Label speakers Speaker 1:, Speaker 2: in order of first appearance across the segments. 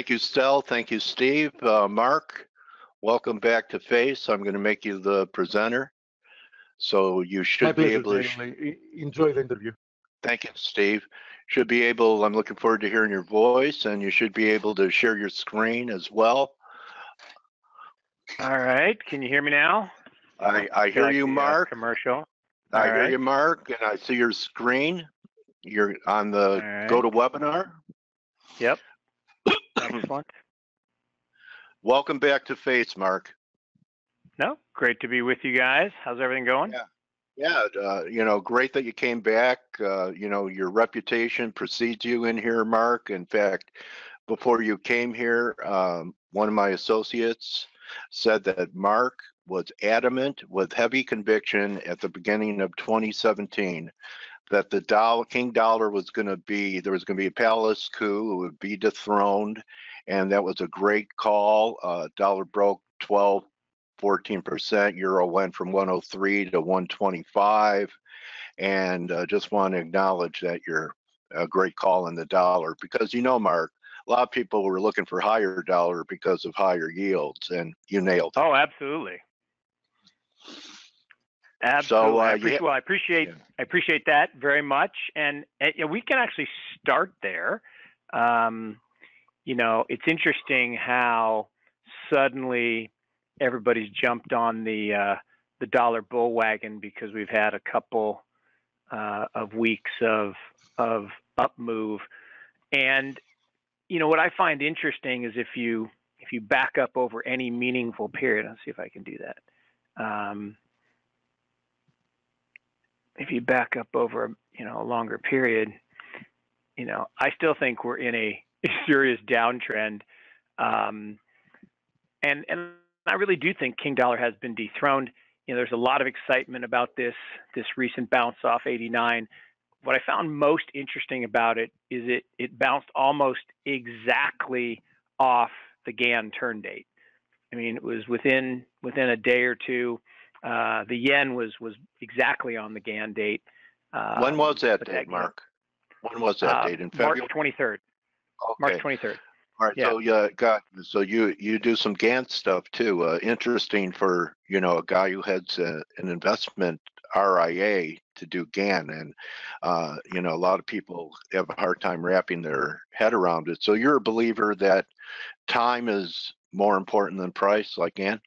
Speaker 1: Thank you, Stel. Thank you, Steve. Mark, welcome back to F.A.C.E. I'm going to make you the presenter. So you should be able to
Speaker 2: enjoy the interview.
Speaker 1: Thank you, Steve. Should be able, I'm looking forward to hearing your voice, and you should be able to share your screen as well.
Speaker 3: All right, can you hear me now?
Speaker 1: I hear you, Mark.
Speaker 3: Commercial.
Speaker 1: I hear you, Mark, and I see your screen. You're on the GoToWebinar.
Speaker 3: Yep. Excellent.
Speaker 1: Welcome back to F.A.C.E., Mark.
Speaker 3: No, great to be with you guys. How's everything going?
Speaker 1: Yeah, you know, great that you came back. You know, your reputation precedes you in here, Mark. In fact, before you came here, one of my associates said that Mark was adamant with heavy conviction at the beginning of 2017 that the King Dollar was going to be, there was going to be a palace coup, it would be dethroned, and that was a great call. Dollar broke 14%, euro went from 103 to 125, and just want to acknowledge that you're a great call in the dollar, because you know, Mark, a lot of people were looking for higher dollar because of higher yields, and you nailed it.
Speaker 3: Oh, absolutely. Absolutely. So, I appreciate that very much, and we can actually start there. You know, it's interesting how suddenly everybody's jumped on the dollar bull wagon because we've had a couple of weeks of up move, and you know what I find interesting is if you back up over any meaningful period. Let's see if I can do that. If you back up over a longer period, I still think we're in a serious downtrend, and I really do think King Dollar has been dethroned. There's a lot of excitement about this recent bounce off 89. What I found most interesting about it is it bounced almost exactly off the Gann turn date. I mean, it was within a day or two. The yen was exactly on the Gann date.
Speaker 1: When was that date, Mark? When was that date? In February?
Speaker 3: March 23rd.
Speaker 1: Okay.
Speaker 3: March 23rd.
Speaker 1: All right. Yeah. So you do some Gann stuff too. Interesting for a guy who heads an investment RIA to do Gann, and a lot of people have a hard time wrapping their head around it. So you're a believer that time is more important than price, like Gann?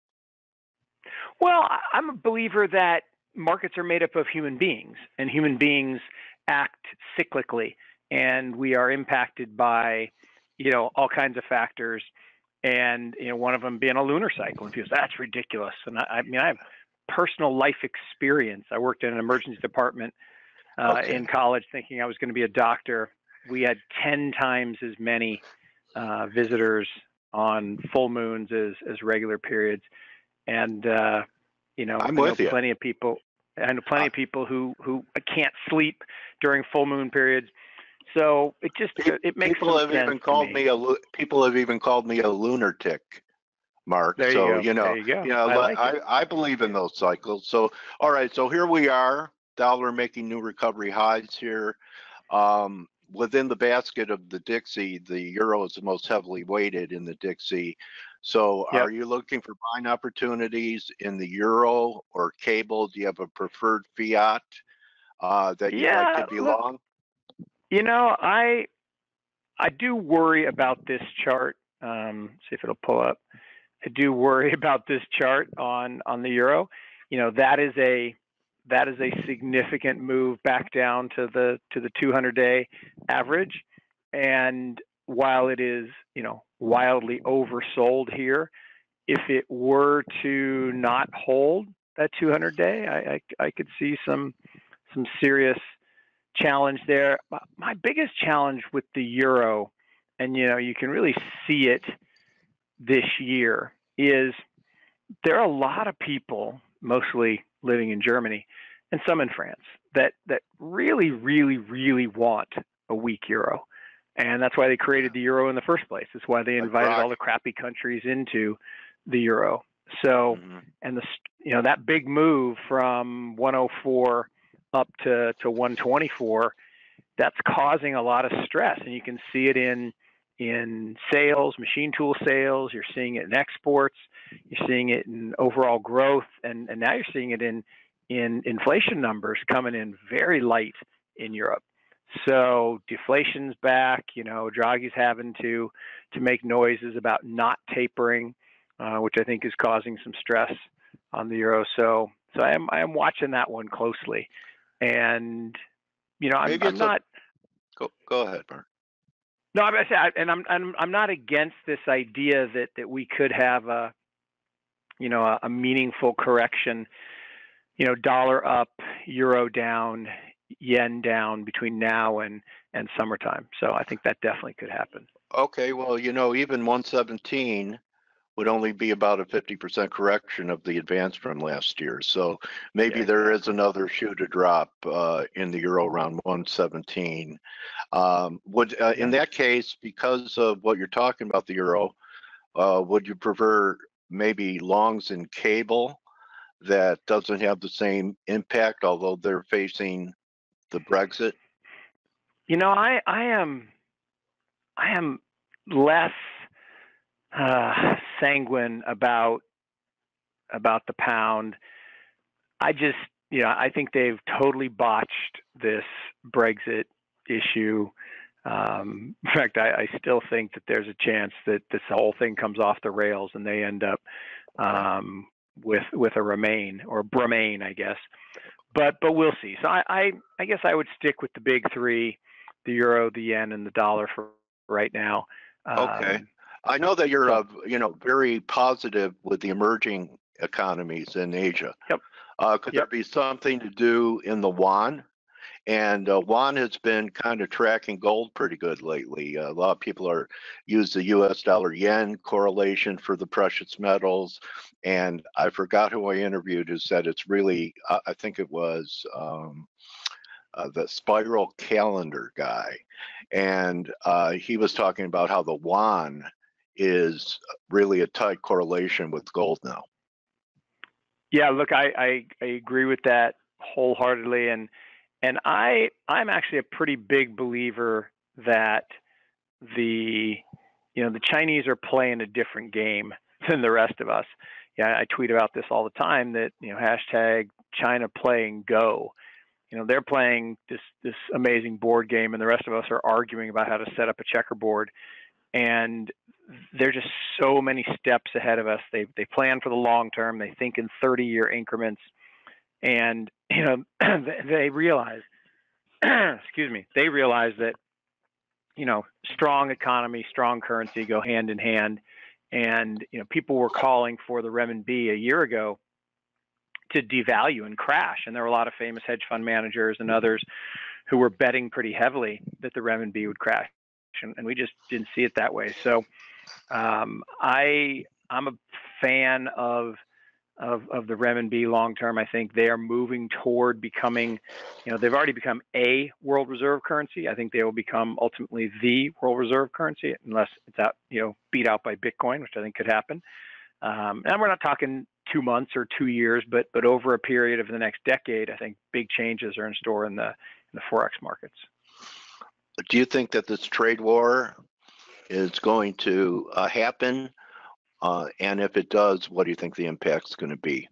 Speaker 3: Well, I'm a believer that markets are made up of human beings, and human beings act cyclically, and we are impacted by, all kinds of factors, and one of them being a lunar cycle. And people say that's ridiculous. And I mean, I have personal life experience. I worked in an emergency department in college, thinking I was going to be a doctor. We had 10 times as many visitors on full moons as regular periods. And I know plenty of people. I know plenty of people who can't sleep during full moon periods. So it makes
Speaker 1: people have even called me a lunatic, Mark.
Speaker 3: There
Speaker 1: so
Speaker 3: you go. There you go.
Speaker 1: I believe in those cycles. So all right. So here we are, dollar making new recovery highs here. Within the basket of the Dixie, the euro is the most heavily weighted in the Dixie. So are you looking for buying opportunities in the euro or cable? Do you have a preferred fiat that you'd like to be long?
Speaker 3: I do worry about this chart. See if it'll pull up. I do worry about this chart on the euro. That is a significant move back down to the 200-day average, and while it is wildly oversold here, if it were to not hold that 200-day, I could see some serious challenge there. My biggest challenge with the euro, and you can really see it this year, is there are a lot of people, mostly living in Germany and some in France, that really, really, really want a weak euro. And that's why they created the euro in the first place. It's why they invited all the crappy countries into the euro. So, and that big move from 104 up to 124, that's causing a lot of stress. And you can see it in in sales, machine tool sales. You're seeing it in exports. You're seeing it in overall growth, and now you're seeing it in inflation numbers coming in very light in Europe. So deflation's back. Draghi's having to make noises about not tapering, which I think is causing some stress on the euro. So I am watching that one closely, and I'm not.
Speaker 1: Go ahead, Mark.
Speaker 3: No, I'm not against this idea that we could have a meaningful correction. Dollar up, euro down, yen down between now and summertime. So I think that definitely could happen.
Speaker 1: Okay, well, even 117 would only be about a 50% correction of the advance from last year. So maybe there is another shoe to drop in the euro around 117. In that case, because of what you're talking about the euro, would you prefer maybe longs in cable that doesn't have the same impact, although they're facing the Brexit?
Speaker 3: I am less sanguine about the pound. I think they've totally botched this Brexit issue. In fact, I still think that there's a chance that this whole thing comes off the rails and they end up with a Remain or Bremain, I guess. But we'll see. So I guess I would stick with the big three: the euro, the yen, and the dollar for right now.
Speaker 1: Okay. I know that you're very positive with the emerging economies in Asia.
Speaker 3: Yep.
Speaker 1: Could there be something to do in the yuan? And yuan has been kind of tracking gold pretty good lately. A lot of people use the U.S. dollar yen correlation for the precious metals. And I forgot who I interviewed who said it's really, I think it was the Spiral Calendar guy. And he was talking about how the yuan is really a tight correlation with gold now.
Speaker 3: Yeah, look, I agree with that wholeheartedly. And I'm actually a pretty big believer that the Chinese are playing a different game than the rest of us. Yeah, I tweet about this all the time that hashtag China playing Go. They're playing this amazing board game, and the rest of us are arguing about how to set up a checkerboard. And they're just so many steps ahead of us. They plan for the long term. They think in 30-year increments. And they realize, they realize that strong economy, strong currency go hand in hand. And people were calling for the renminbi a year ago to devalue and crash, and there were a lot of famous hedge fund managers and others who were betting pretty heavily that the renminbi would crash, and we just didn't see it that way. So I'm a fan of the renminbi long term. I think they are moving toward becoming, they've already become a world reserve currency. I think they will become ultimately the world reserve currency, unless it's beat out by Bitcoin, which I think could happen. And we're not talking 2 months or 2 years, but over a period of the next decade, I think big changes are in store in the Forex markets.
Speaker 1: Do you think that this trade war is going to happen? And if it does, what do you think the impact's going to be?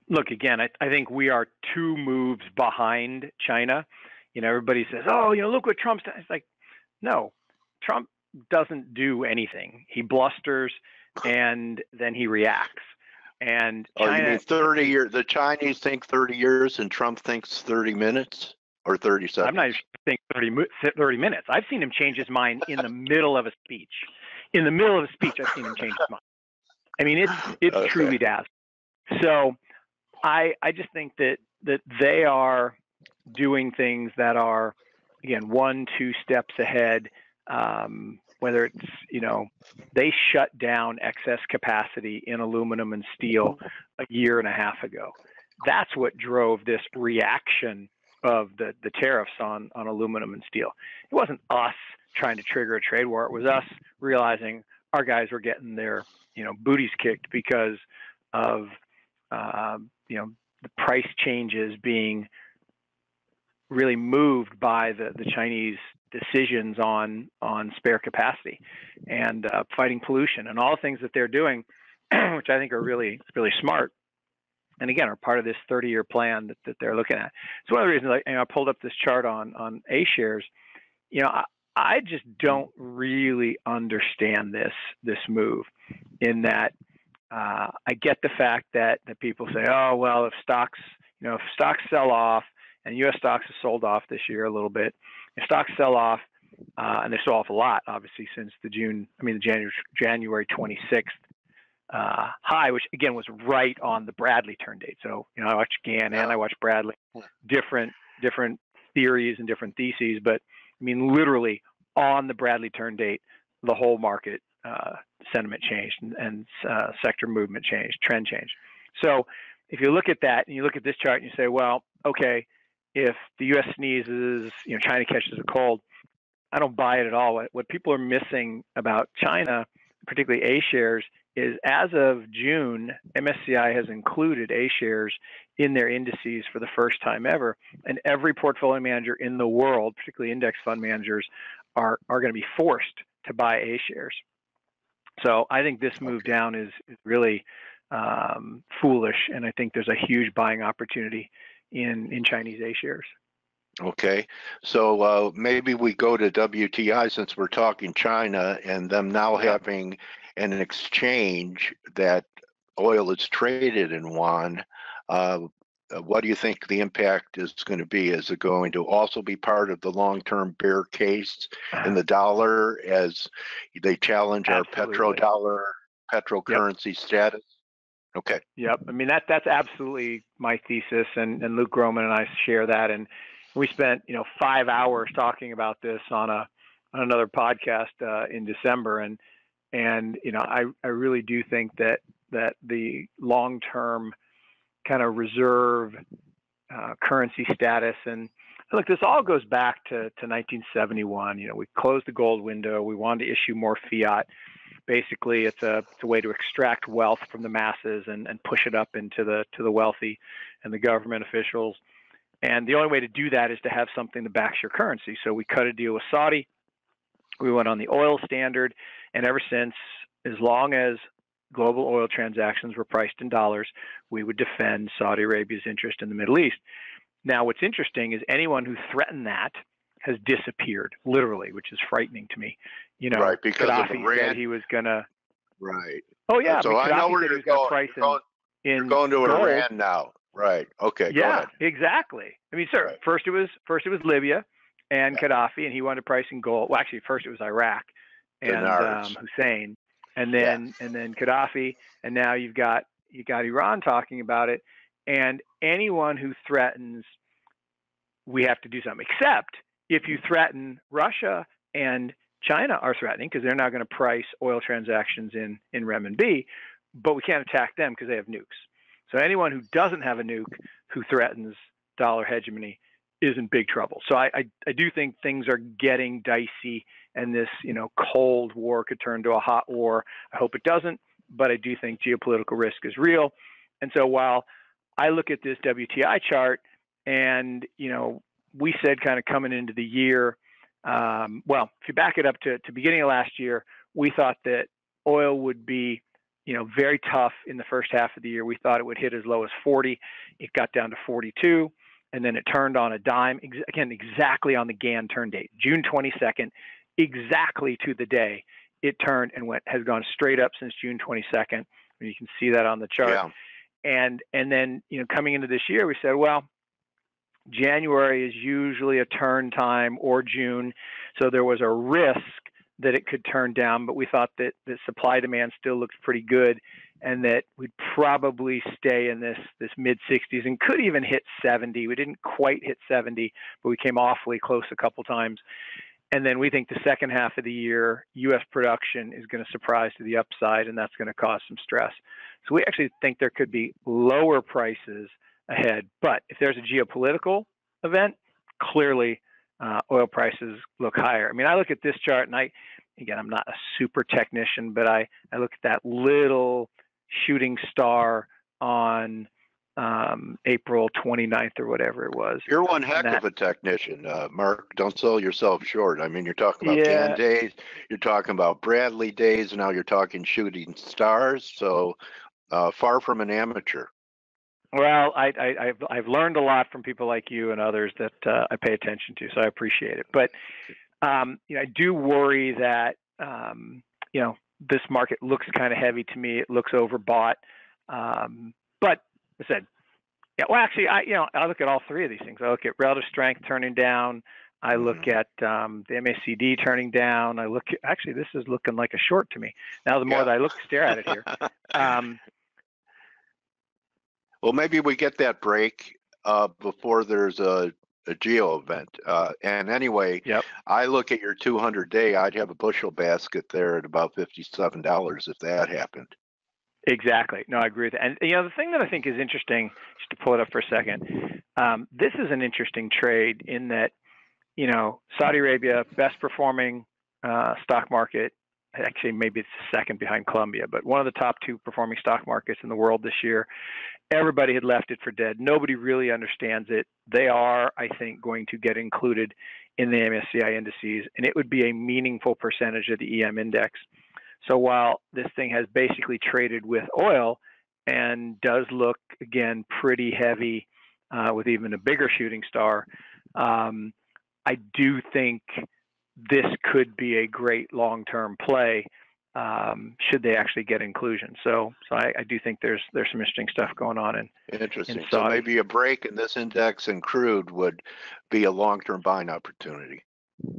Speaker 3: Look, again, I think we are 2 moves behind China. Everybody says, look what Trump's done. It's like, no, Trump doesn't do anything. He blusters and then he reacts. And China,
Speaker 1: you mean 30 years? The Chinese think 30 years and Trump thinks 30 minutes or 30 seconds?
Speaker 3: I'm not even thinking 30 minutes. I've seen him change his mind in the middle of a speech. In the middle of a speech, I've seen him change his mind. I mean, it's okay. Truly dazzling. So I just think that they are doing things that are, again, 1-2 steps ahead. Whether it's, they shut down excess capacity in aluminum and steel a year and a half ago. That's what drove this reaction of the tariffs on aluminum and steel. It wasn't us trying to trigger a trade war. It was us realizing our guys were getting their, booties kicked because of, the price changes being really moved by the Chinese decisions on spare capacity and fighting pollution and all the things that they're doing, which I think are really smart. And again, are part of this 30-year plan that they're looking at. So one of the reasons I pulled up this chart on A shares, I just don't really understand this move, in that I get the fact that people say, oh well, if stocks sell off, and U.S. stocks have sold off this year a little bit, if stocks sell off, and they sold off a lot, obviously, since the January 26th high, which again was right on the Bradley turn date. So I watched Gann and I watched Bradley, different theories and different theses, but I mean literally on the Bradley turn date, the whole market sentiment changed and sector movement changed, trend changed. So if you look at that and you look at this chart and you say, well, okay, if the U.S. sneezes, China catches a cold, I don't buy it at all. What people are missing about China, particularly A shares, is as of June, MSCI has included A shares in their indices for the first time ever. And every portfolio manager in the world, particularly index fund managers, are going to be forced to buy A shares. So I think this move down is really foolish. And I think there's a huge buying opportunity in Chinese A shares.
Speaker 1: Okay, so maybe we go to WTI, since we're talking China and them now having an exchange that oil is traded in yuan. What do you think the impact is going to be? Is it going to also be part of the long-term bear case in the dollar as they challenge our petrodollar, petrocurrency status? Okay.
Speaker 3: Yep. I mean, that's absolutely my thesis, and Luke Groman and I share that. And we spent 5 hours talking about this on another podcast in December, and I really do think that the long-term kind of reserve currency status, and look, this all goes back to 1971. We closed the gold window. We wanted to issue more fiat. Basically, it's a way to extract wealth from the masses and push it up into the wealthy and the government officials. And the only way to do that is to have something that backs your currency. So we cut a deal with Saudi. We went on the oil standard, and ever since, as long as global oil transactions were priced in dollars, we would defend Saudi Arabia's interest in the Middle East. Now, what's interesting is anyone who threatened that has disappeared, literally, which is frightening to me.
Speaker 1: Right, because
Speaker 3: Gaddafi
Speaker 1: of Iran.
Speaker 3: said he was gonna.
Speaker 1: Right.
Speaker 3: Oh yeah.
Speaker 1: So I know where you're going. You're going to
Speaker 3: gold.
Speaker 1: Iran now. Right. Okay.
Speaker 3: Yeah,
Speaker 1: go ahead.
Speaker 3: exactly. I mean, sir, first it was Libya and Gaddafi, and he wanted to price in gold. Well, actually, first it was Iraq and Hussein, and then Gaddafi, and now you got Iran talking about it. And anyone who threatens, we have to do something. Except if you threaten Russia and China are threatening, because they're now going to price oil transactions in renminbi, but we can't attack them because they have nukes. So anyone who doesn't have a nuke who threatens dollar hegemony is in big trouble. So I do think things are getting dicey, and this Cold War could turn to a hot war. I hope it doesn't, but I do think geopolitical risk is real. And so while I look at this WTI chart, and we said kind of coming into the year, well, if you back it up to beginning of last year, we thought that oil would be very tough in the first half of the year. We thought it would hit as low as 40. It got down to 42, and then it turned on a dime, again, exactly on the Gann turn date, June 22nd, exactly to the day. It turned and has gone straight up since June 22nd. And you can see that on the chart.
Speaker 1: Yeah.
Speaker 3: And then, coming into this year, we said, well, January is usually a turn time, or June. So there was a risk that it could turn down, but we thought that the supply demand still looked pretty good, and that we'd probably stay in this mid 60s and could even hit 70. We didn't quite hit 70, but we came awfully close a couple times. And then we think the second half of the year, U.S. production is going to surprise to the upside, and that's going to cause some stress. So we actually think there could be lower prices ahead. But if there's a geopolitical event, clearly oil prices look higher. I mean, I look at this chart, and I'm not a super technician, but I look at that little shooting star on April 29th or whatever it was.
Speaker 1: You're one heck of a technician, Mark. Don't sell yourself short. I mean, you're talking about
Speaker 3: Yeah.
Speaker 1: Gann days, you're talking about Bradley days, and now you're talking shooting stars. So far from an amateur.
Speaker 3: Well, I've learned a lot from people like you and others that I pay attention to, so I appreciate it. But I do worry that this market looks kind of heavy to me. It looks overbought. But I said, yeah. Well, actually, I look at all three of these things. I look at relative strength turning down. I look at the MACD turning down. Actually, this is looking like a short to me. Now, the more that I stare at it here.
Speaker 1: Well, maybe we get that break before there's a geo event. And anyway, I look at your 200-day, I'd have a bushel basket there at about $57 if that happened.
Speaker 3: Exactly. No, I agree with that. And the thing that I think is interesting, just to pull it up for a second, this is an interesting trade in that, Saudi Arabia, best performing stock market. Actually, maybe it's second behind Colombia, but one of the top two performing stock markets in the world this year. Everybody had left it for dead. Nobody really understands it. They are, I think, going to get included in the MSCI indices, and it would be a meaningful percentage of the EM index. So while this thing has basically traded with oil and does look, again, pretty heavy with even a bigger shooting star, I do think this could be a great long-term play should they actually get inclusion. So I do think there's some interesting stuff going on.
Speaker 1: Interesting. So maybe a break in this index and crude would be a long-term buying opportunity.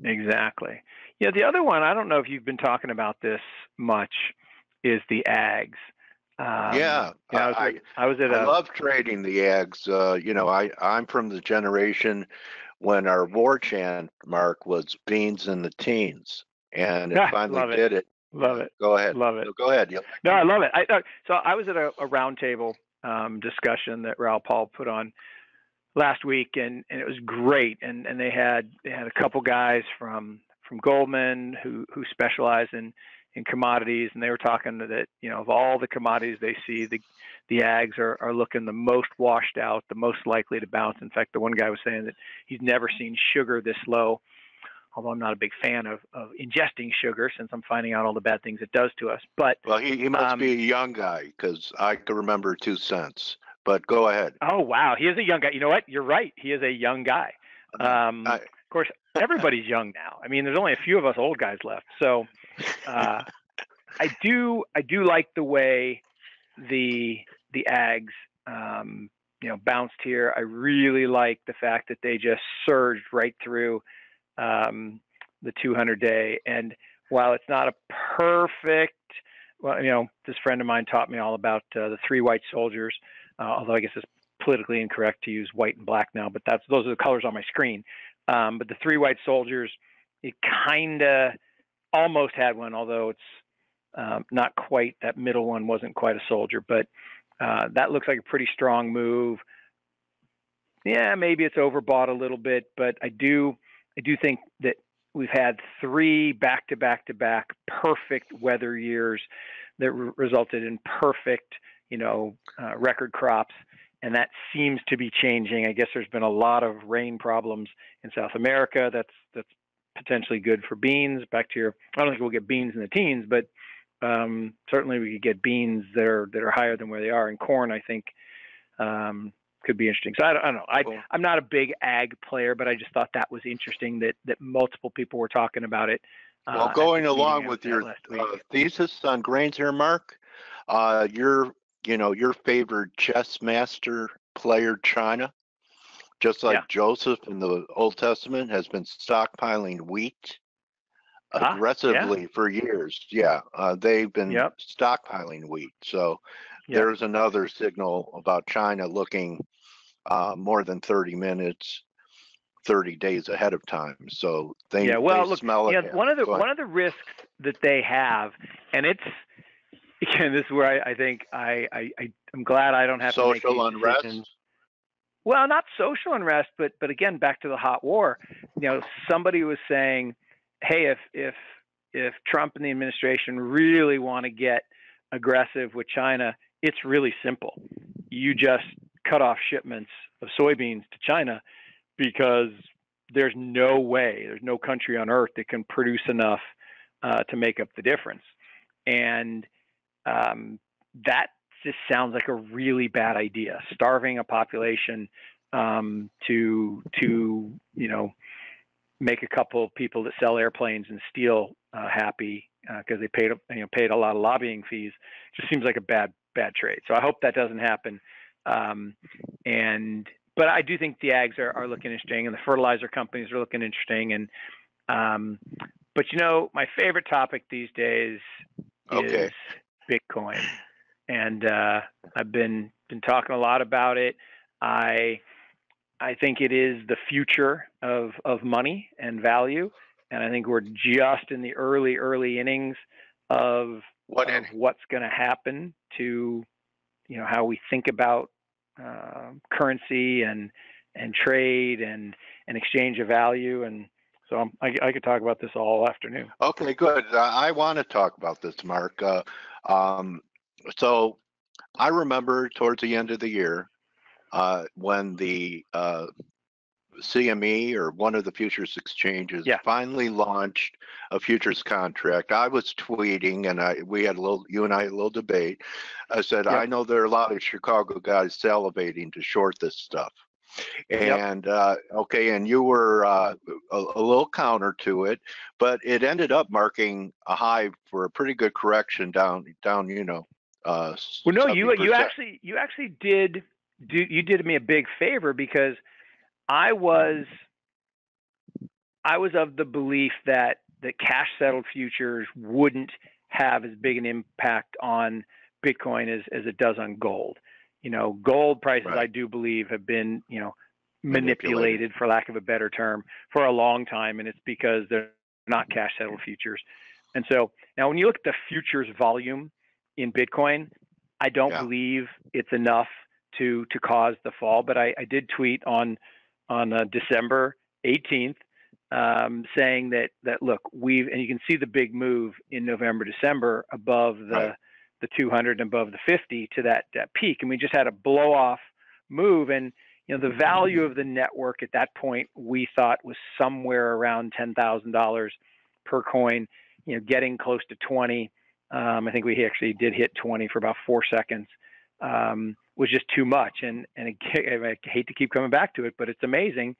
Speaker 3: Exactly. The other one, I don't know if you've been talking about this much, is the ags.
Speaker 1: I love trading the ags. I'm from the generation when our war chant, Mark, was beans in the teens, and it finally did it.
Speaker 3: Love it.
Speaker 1: Go ahead.
Speaker 3: Love it.
Speaker 1: No, go ahead.
Speaker 3: No, I love it. So I was at a roundtable discussion that Raoul Paul put on last week, and it was great. And they had a couple guys from Goldman who specialize in commodities, and they were talking that of all the commodities they see, the ags are looking the most washed out, the most likely to bounce. In fact, the one guy was saying that he's never seen sugar this low. Although I'm not a big fan of ingesting sugar since I'm finding out all the bad things it does to us. But
Speaker 1: well, he must be a young guy because I can remember 2 cents. But go ahead.
Speaker 3: Oh wow, he is a young guy. You know what? You're right. He is a young guy. Of course, everybody's young now. I mean, there's only a few of us old guys left. So I do like the way the ags bounced here. I really like the fact that they just surged right through the 200-day. And while it's not a perfect, this friend of mine taught me all about the three white soldiers, although I guess it's politically incorrect to use white and black now, but those are the colors on my screen. But the three white soldiers, it kind of almost had one, although it's not quite, that middle one wasn't quite a soldier, but that looks like a pretty strong move. Yeah, maybe it's overbought a little bit, but I do think that we've had three back-to-back perfect weather years that resulted in perfect, record crops, and that seems to be changing. I guess there's been a lot of rain problems in South America. That's potentially good for beans. I don't think we'll get beans in the teens, but certainly we could get beans that are higher than where they are. And corn, I think, could be interesting. So I don't know. I'm not a big ag player, but I just thought that was interesting that multiple people were talking about it.
Speaker 1: Well, going along with your thesis on grains here, Mark, your favorite chess master player, China, just like Joseph in the Old Testament, has been stockpiling wheat aggressively for years. They've been stockpiling wheat. So there's another signal about China looking more than 30 minutes, 30 days ahead of time. So they smell it.
Speaker 3: One of the risks that they have, and it's, again, this is where I think I'm glad I don't have to make
Speaker 1: social unrest.
Speaker 3: Decisions. Well, not social unrest, but again, back to the hot war. Somebody was saying, hey, if Trump and the administration really want to get aggressive with China, it's really simple. You just cut off shipments of soybeans to China because there's no way, there's no country on earth that can produce enough to make up the difference. And that just sounds like a really bad idea. Starving a population to make a couple of people that sell airplanes and steel happy because they paid a lot of lobbying fees just seems like a bad trade. So I hope that doesn't happen. But I do think the ags are looking interesting, and the fertilizer companies are looking interesting. And but my favorite topic these days is Bitcoin, and I've been talking a lot about it. I think it is the future of money and value, and I think we're just in the early innings of what's going to happen to how we think about currency and trade and exchange of value. And so I could talk about this all afternoon.
Speaker 1: Okay, good. I want to talk about this, Mark. So I remember towards the end of the year when the CME, or one of the futures exchanges, finally launched a futures contract. I was tweeting, and we had you and I had a little debate. I said, I know there are a lot of Chicago guys salivating to short this stuff. And and you were a little counter to it, but it ended up marking a high for a pretty good correction down.
Speaker 3: Well, no, you actually did me a big favor, because I was of the belief that cash settled futures wouldn't have as big an impact on Bitcoin as it does on gold. Gold prices, I do believe, have been, manipulated, for lack of a better term, for a long time, and it's because they're not cash settled futures. And so now when you look at the futures volume in Bitcoin, I don't believe it's enough to cause the fall. But I did tweet on December 18th saying that look, and you can see the big move in November, December above the 200 and above the 50 to that peak, and we just had a blow off move. And the value of the network at that point we thought was somewhere around $10,000 per coin, getting close to 20. I think we actually did hit 20 for about 4 seconds. Was just too much, and I hate to keep coming back to it, but it's amazing.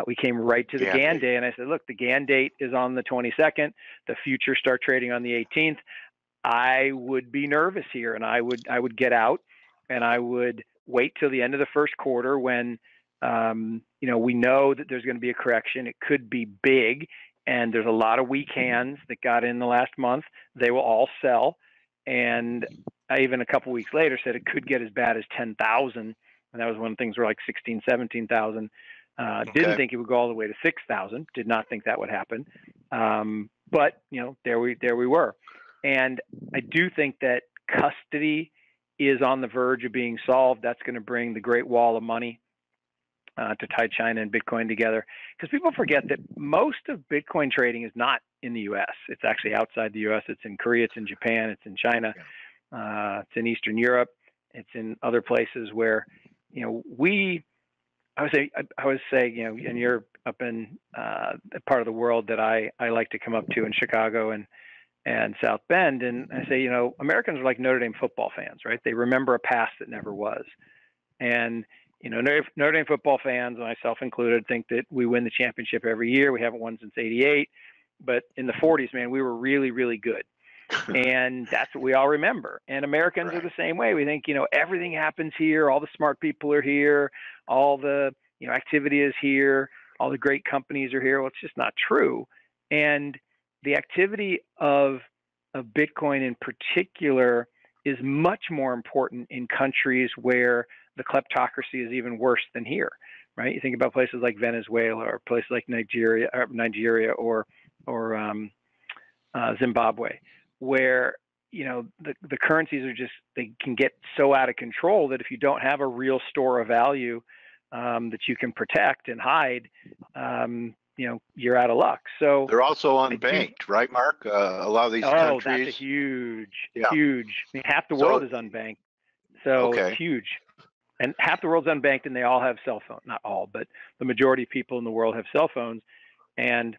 Speaker 3: We came right to the GAN day, and I said, look, the GAN date is on the 22nd. The futures start trading on the 18th. I would be nervous here, and I would get out, and I would wait till the end of the first quarter when we know that there's going to be a correction. It could be big, and there's a lot of weak hands that got in the last month. They will all sell, and I even a couple weeks later said it could get as bad as 10,000, and that was when things were like 16, 17,000. Didn't think it would go all the way to 6,000. Did not think that would happen. But there we were. And I do think that custody is on the verge of being solved. That's going to bring the Great Wall of Money to tie China and Bitcoin together. Because people forget that most of Bitcoin trading is not in the U.S. It's actually outside the U.S. It's in Korea, it's in Japan, it's in China, it's in Eastern Europe, it's in other places where, I would say, and you're up in a part of the world that I like to come up to in Chicago and South Bend. And I say, Americans are like Notre Dame football fans, right? They remember a past that never was. And, Notre Dame football fans, myself included, think that we win the championship every year. We haven't won since '88. But in the 40s, man, we were really, really good. And that's what we all remember. And Americans are the same way. We think, everything happens here. All the smart people are here. All the, activity is here. All the great companies are here. Well, it's just not true. And the activity of Bitcoin in particular is much more important in countries where the kleptocracy is even worse than here, right? You think about places like Venezuela or places like Nigeria or Zimbabwe, where the currencies are just, they can get so out of control that if you don't have a real store of value that you can protect and hide, you're out of luck. So
Speaker 1: they're also unbanked, right, Mark? A lot of these countries.
Speaker 3: Oh, that's a huge. I mean, half the world is unbanked, so it's huge. And half the world's unbanked, and they all have cell phones. Not all, but the majority of people in the world have cell phones. And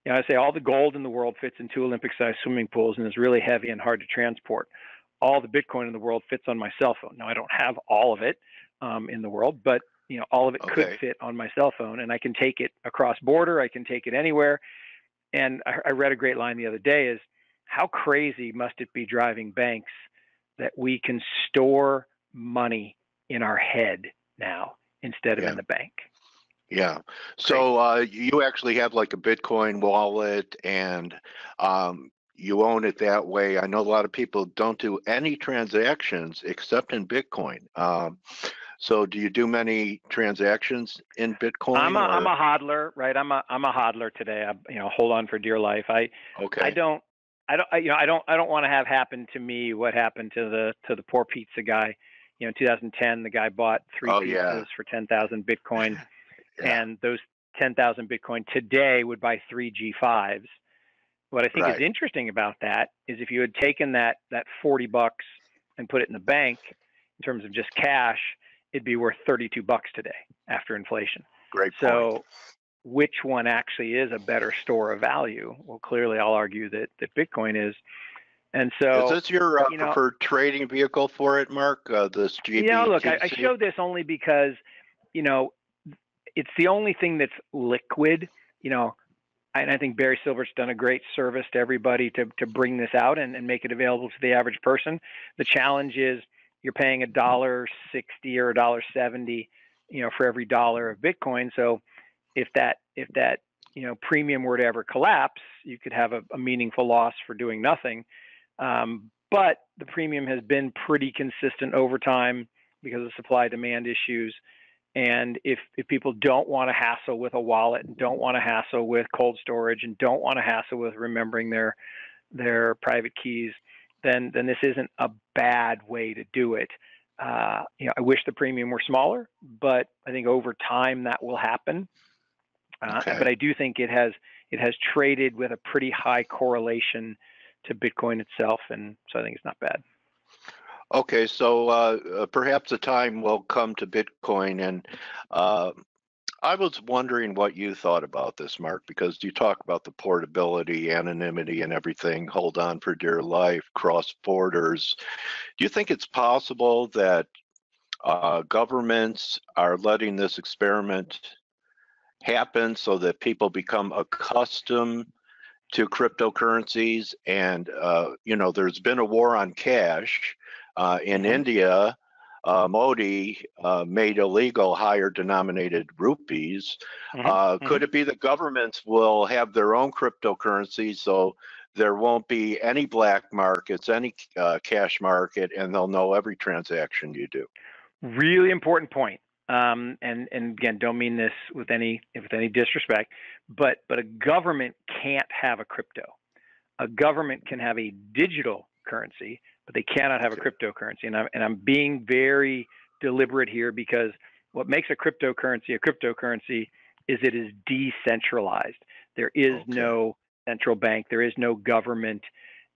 Speaker 3: I say all the gold in the world fits in 2 Olympic-sized swimming pools and is really heavy and hard to transport. All the Bitcoin in the world fits on my cell phone. Now, I don't have all of it in the world, but all of it could fit on my cell phone, and I can take it across border. I can take it anywhere. And I read a great line the other day: is how crazy must it be driving banks that we can store money in our head now instead of in the bank?
Speaker 1: Yeah. So you actually have like a Bitcoin wallet, and you own it that way. I know a lot of people don't do any transactions except in Bitcoin. So do you do many transactions in Bitcoin?
Speaker 3: I'm a hodler, right? I'm a hodler today. I hold on for dear life. I don't want to have happen to me what happened to the poor pizza guy. In 2010, the guy bought 3 pizzas for 10,000 Bitcoin, and those 10,000 Bitcoin today would buy 3 G5s. What I think is interesting about that is if you had taken that $40 and put it in the bank in terms of just cash, it'd be worth $32 today after inflation.
Speaker 1: Great point.
Speaker 3: So which one actually is a better store of value? Well, clearly I'll argue that Bitcoin is. And so,
Speaker 1: is this your preferred trading vehicle for it, Mark? This GBTC?
Speaker 3: Look, I show this only because, it's the only thing that's liquid, and I think Barry Silvert's done a great service to everybody to bring this out and make it available to the average person. The challenge is you're paying $1.60 or $1.70, for every dollar of Bitcoin. So if that premium were to ever collapse, you could have a meaningful loss for doing nothing. But the premium has been pretty consistent over time because of supply demand issues. And if people don't want to hassle with a wallet and don't want to hassle with cold storage and don't want to hassle with remembering their private keys, then this isn't a bad way to do it. I wish the premium were smaller, but I think over time that will happen. But I do think it has traded with a pretty high correlation to Bitcoin itself, and so I think it's not bad.
Speaker 1: Okay, so perhaps a time will come to Bitcoin, and I was wondering what you thought about this, Mark, because you talk about the portability, anonymity, and everything, hold on for dear life, cross borders. Do you think it's possible that governments are letting this experiment happen so that people become accustomed to cryptocurrencies? And, there's been a war on cash. In India, Modi made illegal higher denominated rupees. Could it be that governments will have their own cryptocurrency, so there won't be any black markets, any cash market, and they'll know every transaction you do?
Speaker 3: Really important point. And again, don't mean this with any disrespect, but a government can't have a crypto. A government can have a digital currency, but they cannot have a cryptocurrency. And I'm being very deliberate here, because what makes a cryptocurrency is it is decentralized. There is no central bank. There is no government.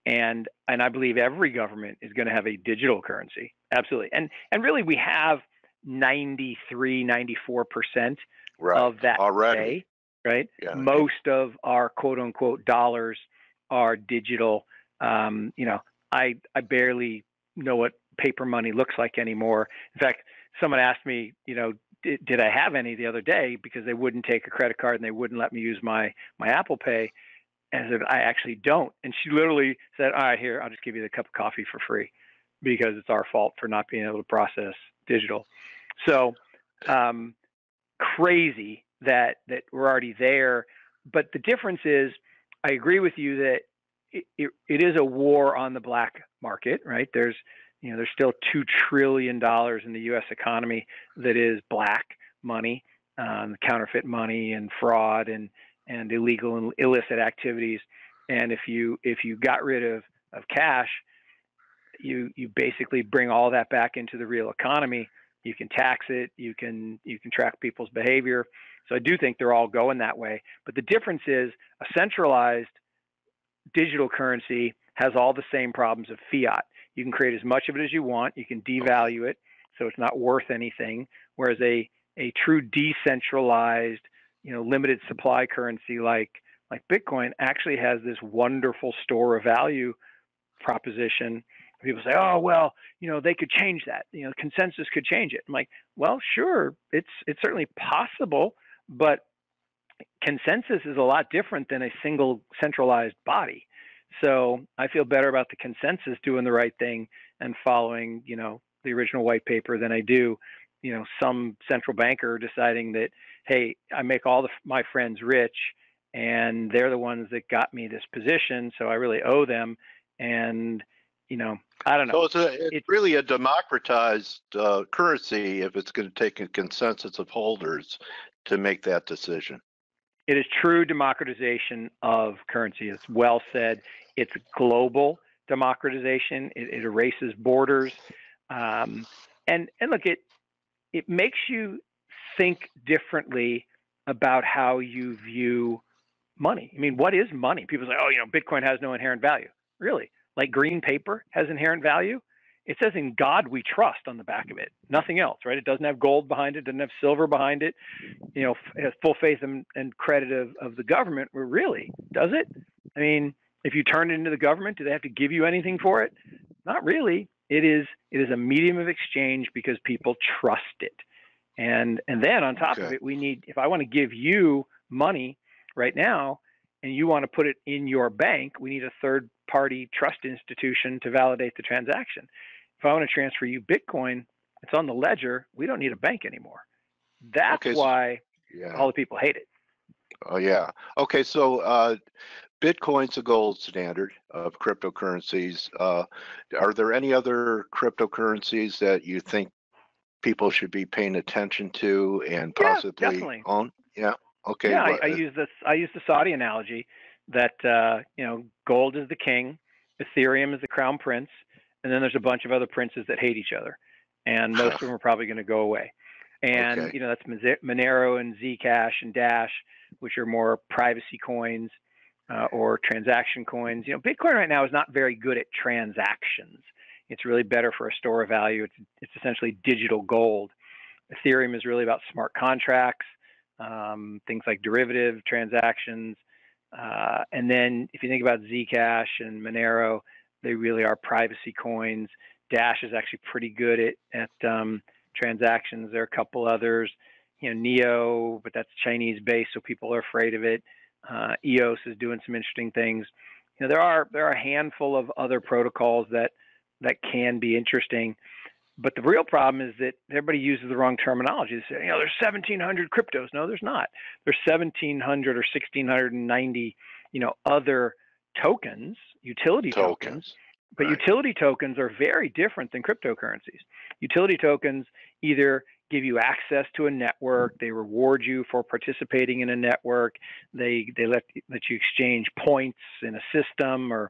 Speaker 3: And I believe every government is going to have a digital currency. Absolutely. And really we have 93, 94% of that already, right? Yeah, most of our quote unquote dollars are digital. I barely know what paper money looks like anymore. In fact, someone asked me, did I have any the other day, because they wouldn't take a credit card and they wouldn't let me use my Apple Pay. And I said, I actually don't. And she literally said, all right, here, I'll just give you the cup of coffee for free, because it's our fault for not being able to process digital. So crazy that we're already there. But the difference is, I agree with you that it is a war on the black market, right? There's still $2 trillion in the U.S. economy that is black money, counterfeit money and fraud and illegal and illicit activities. And if you got rid of cash, you basically bring all that back into the real economy. You can tax it, you can track people's behavior. So I do think they're all going that way. But the difference is a centralized digital currency has all the same problems of fiat. You can create as much of it as you want. You can devalue it. so it's not worth anything. Whereas a true decentralized, limited supply currency like Bitcoin actually has this wonderful store of value proposition. People say, oh, well, they could change that. Consensus could change it. I'm like, well, sure, it's certainly possible, but consensus is a lot different than a single centralized body. So I feel better about the consensus doing the right thing and following, the original white paper than I do, some central banker deciding that, hey, I make all my friends rich and they're the ones that got me this position, so I really owe them. And, I don't know.
Speaker 1: So it's really a democratized currency if it's going to take a consensus of holders to make that decision.
Speaker 3: It is true democratization of currency. It's well said. It's global democratization. It erases borders. And look, it makes you think differently about how you view money. I mean, what is money? People say, oh, Bitcoin has no inherent value. Really? Like green paper has inherent value? It says in God we trust on the back of it, nothing else, right? It doesn't have gold behind it, doesn't have silver behind it, it has full faith and credit of the government. Well, really, does it? I mean, if you turn it into the government, do they have to give you anything for it? Not really. It is a medium of exchange because people trust it. And then on top of it, if I want to give you money right now and you want to put it in your bank, we need a third party trust institution to validate the transaction. If I want to transfer you Bitcoin, it's on the ledger. We don't need a bank anymore. That's why all the people hate it.
Speaker 1: Oh, yeah. Okay, so Bitcoin's a gold standard of cryptocurrencies. Are there any other cryptocurrencies that you think people should be paying attention to and possibly own? Yeah. Okay.
Speaker 3: Yeah, I use the Saudi analogy that gold is the king, Ethereum is the crown prince, and then there's a bunch of other princes that hate each other, and most of them are probably going to go away. And that's Monero and Zcash and Dash, which are more privacy coins or transaction coins. Bitcoin right now is not very good at transactions. It's really better for a store of value. It's essentially digital gold. Ethereum is really about smart contracts, things like derivative transactions. And then if you think about Zcash and Monero, they really are privacy coins. Dash is actually pretty good at transactions. There are a couple others, Neo, but that's Chinese based, so people are afraid of it. EOS is doing some interesting things. There are a handful of other protocols that can be interesting. But the real problem is that everybody uses the wrong terminology. They say, there's 1,700 cryptos. No, there's not. There's 1,700 or 1,690, other tokens, utility tokens. But utility tokens are very different than cryptocurrencies. Utility tokens either give you access to a network, they reward you for participating in a network, they let you exchange points in a system or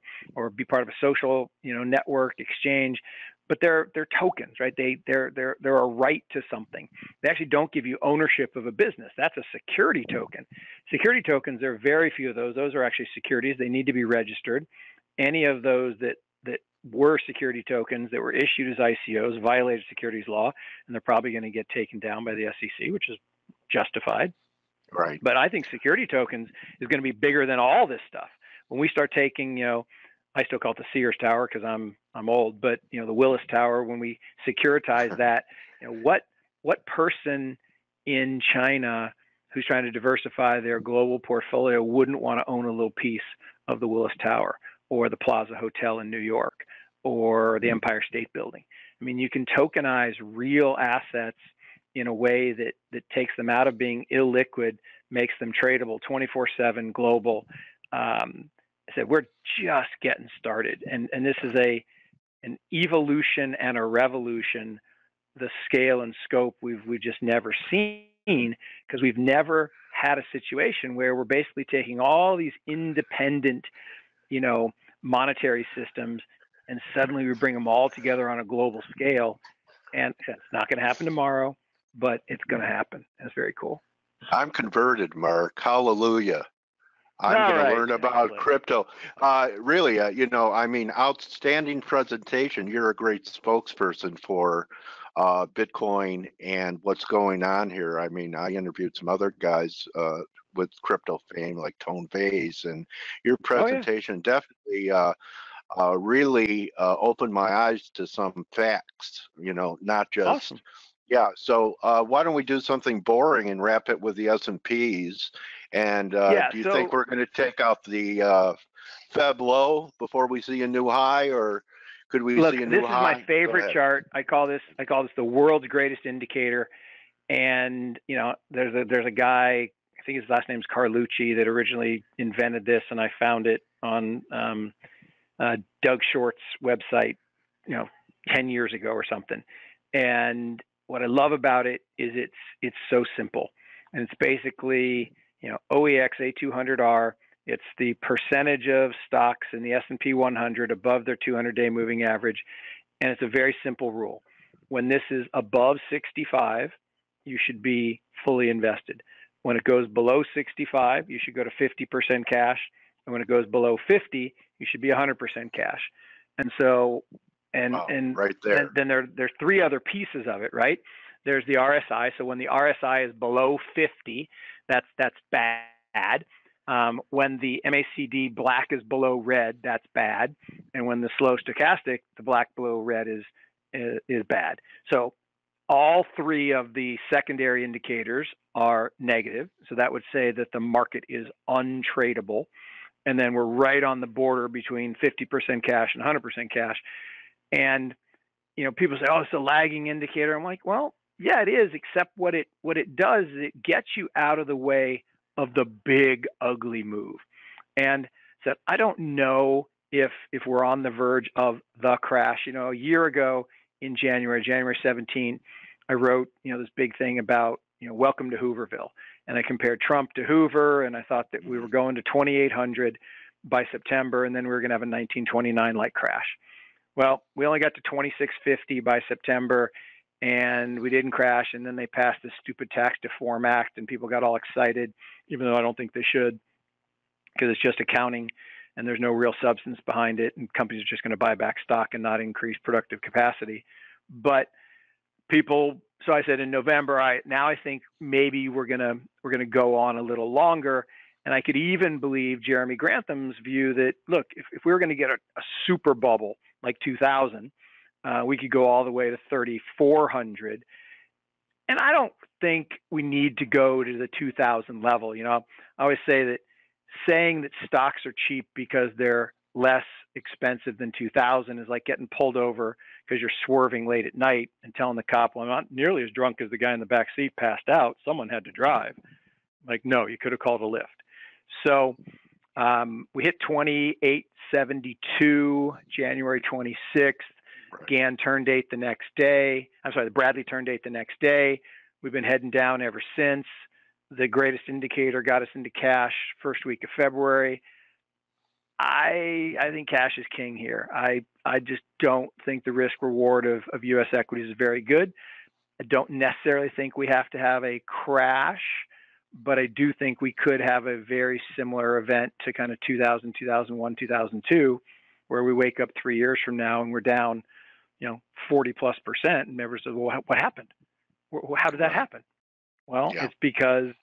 Speaker 3: be part of a social, network exchange. But they're tokens, right? They're a right to something. They actually don't give you ownership of a business. That's a security token. Security tokens, there are very few of those. Those are actually securities. They need to be registered. Any of those that were security tokens that were issued as ICOs violated securities law, and they're probably going to get taken down by the SEC, which is justified.
Speaker 1: Right.
Speaker 3: But I think security tokens is going to be bigger than all this stuff. When we start taking, I still call it the Sears Tower because I'm old, but the Willis Tower, when we securitize that, what person in China who's trying to diversify their global portfolio wouldn't want to own a little piece of the Willis Tower or the Plaza Hotel in New York or the Empire State Building? I mean, you can tokenize real assets in a way that takes them out of being illiquid, makes them tradable 24/7 global. So we're just getting started, and this is an evolution and a revolution, the scale and scope we've just never seen, because we've never had a situation where we're basically taking all these independent, monetary systems, and suddenly we bring them all together on a global scale. And it's not going to happen tomorrow, but it's going to happen. That's very cool.
Speaker 1: I'm converted, Mark. Hallelujah. I'm going to learn about crypto. Really, outstanding presentation. You're a great spokesperson for Bitcoin and what's going on here. I mean, I interviewed some other guys with crypto fame like Tone Vays, and your presentation definitely really opened my eyes to some facts, not just,
Speaker 3: awesome.
Speaker 1: Yeah. So why don't we do something boring and wrap it with the S&Ps? And do you think we're going to take out the Feb low before we see a new high, or could we see a new high?
Speaker 3: This is my favorite chart. I call this the world's greatest indicator. And there's a guy, I think his last name's Carlucci, that originally invented this, and I found it on Doug Short's website, 10 years ago or something. And what I love about it is it's so simple, and it's basically OEX A200R. It's the percentage of stocks in the S&P 100 above their 200-day moving average, and it's a very simple rule. When this is above 65, you should be fully invested. When it goes below 65, you should go to 50% cash, and when it goes below 50, you should be 100% cash. And so, and
Speaker 1: right there.
Speaker 3: Then there's three other pieces of it, right? There's the RSI. So when the RSI is below 50, that's bad. When the MACD black is below red, that's bad. And when the slow stochastic, the black below red is bad. So all three of the secondary indicators are negative. So that would say that the market is untradeable. And then we're right on the border between 50% cash and 100% cash. And people say, "Oh, it's a lagging indicator." I'm like, well, yeah, it is, except what it does is it gets you out of the way of the big ugly move. And so I don't know if we're on the verge of the crash. A year ago in January 17, I wrote this big thing about welcome to Hooverville, and I compared Trump to Hoover, and I thought that we were going to 2,800 by September, and then we were going to have a 1929 like crash. Well, we only got to 2650 by September, and we didn't crash. And then they passed this stupid Tax Reform Act, and people got all excited, even though I don't think they should, because it's just accounting, and there's no real substance behind it, and companies are just going to buy back stock and not increase productive capacity. But so I said in November, I think maybe we're gonna go on a little longer. And I could even believe Jeremy Grantham's view that, look, if we were going to get a super bubble like 2000, we could go all the way to 3,400. And I don't think we need to go to the 2000 level. I always say that saying that stocks are cheap because they're less expensive than 2000 is like getting pulled over because you're swerving late at night and telling the cop, "Well, I'm not nearly as drunk as the guy in the back seat passed out. Someone had to drive." Like, no, you could have called a Lyft. So we hit 2872 January 26th.
Speaker 1: Right.
Speaker 3: GAN turn date the next day. The Bradley turn date the next day. We've been heading down ever since. The greatest indicator got us into cash first week of February. I think cash is king here. I just don't think the risk reward of U.S. equities is very good. I don't necessarily think we have to have a crash, but I do think we could have a very similar event to kind of 2000, 2001, 2002, where we wake up 3 years from now and we're down, 40+%. And everyone says, "Well, what happened? How did that happen?" Well, It's because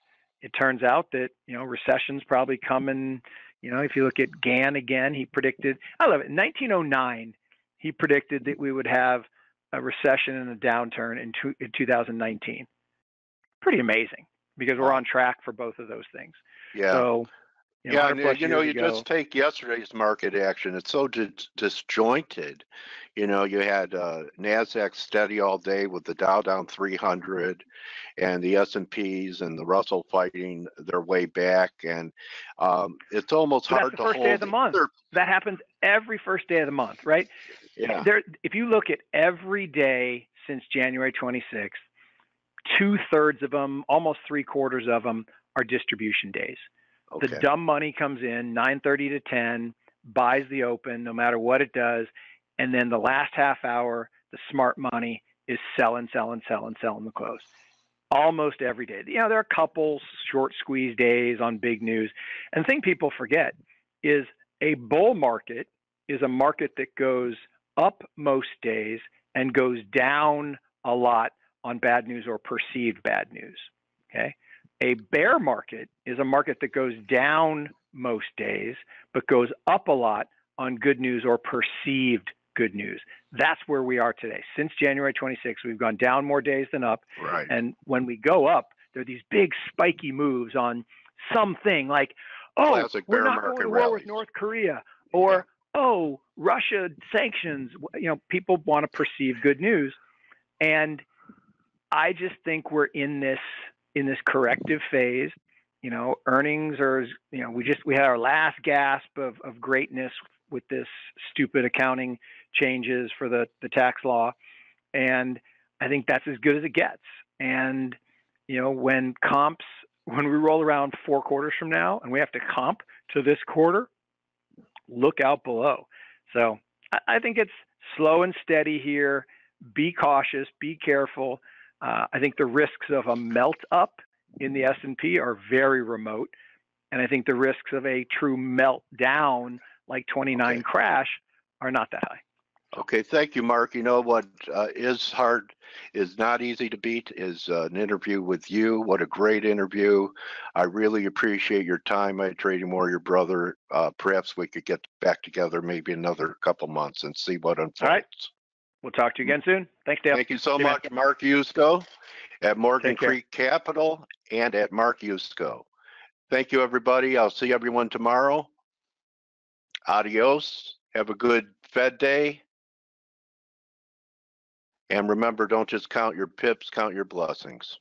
Speaker 3: it turns out that, recession's probably coming. If you look at GAN again, he predicted, I love it. In 1909, he predicted that we would have a recession and a downturn in 2019. Pretty amazing, because we're on track for both of those things.
Speaker 1: Yeah.
Speaker 3: So,
Speaker 1: you just take yesterday's market action. It's so disjointed. You had NASDAQ steady all day with the Dow down 300 and the S&Ps and the Russell fighting their way back. And it's almost hard to hold.
Speaker 3: That's the first day of the month. That happens every first day of the month, right?
Speaker 1: Yeah.
Speaker 3: If you look at every day since January 26th, 2/3 of them, almost 3/4 of them are distribution days. Okay. The dumb money comes in 9:30 to 10, buys the open no matter what it does. And then the last half hour, the smart money is selling the close. Almost every day. There are a couple short squeeze days on big news. And the thing people forget is a bull market is a market that goes up most days and goes down a lot on bad news or perceived bad news. Okay. A bear market is a market that goes down most days, but goes up a lot on good news or perceived good news. That's where we are today. Since January 26th, we've gone down more days than up.
Speaker 1: Right.
Speaker 3: And when we go up, there are these big spiky moves on something like, oh,
Speaker 1: Classic
Speaker 3: we're
Speaker 1: bear
Speaker 3: not going
Speaker 1: market
Speaker 3: to war
Speaker 1: rallies.
Speaker 3: with North Korea, or oh, Russia sanctions. You know, people want to perceive good news, and I just think we're in this corrective phase. You know, earnings are, you know, we had our last gasp of greatness with this stupid accounting changes for the tax law, and I think that's as good as it gets. And you know, when we roll around 4 quarters from now and we have to comp to this quarter, look out below. So I think it's slow and steady here. Be cautious, be careful. I think the risks of a melt up in the S&P are very remote. And I think the risks of a true meltdown like 29 crash are not that high.
Speaker 1: Okay, thank you, Mark. You know what is hard, is not easy to beat, is an interview with you. What a great interview. I really appreciate your time, my trading warrior brother. Perhaps we could get back together maybe another couple months and see what unfolds.
Speaker 3: All right. We'll talk to you again soon. Thanks, Dale.
Speaker 1: Thank you so much, Mark Yusko at Morgan
Speaker 3: Take care.
Speaker 1: Creek Capital and at Mark Yusko. Thank you, everybody. I'll see everyone tomorrow. Adios. Have a good Fed day. And remember, don't just count your pips, count your blessings.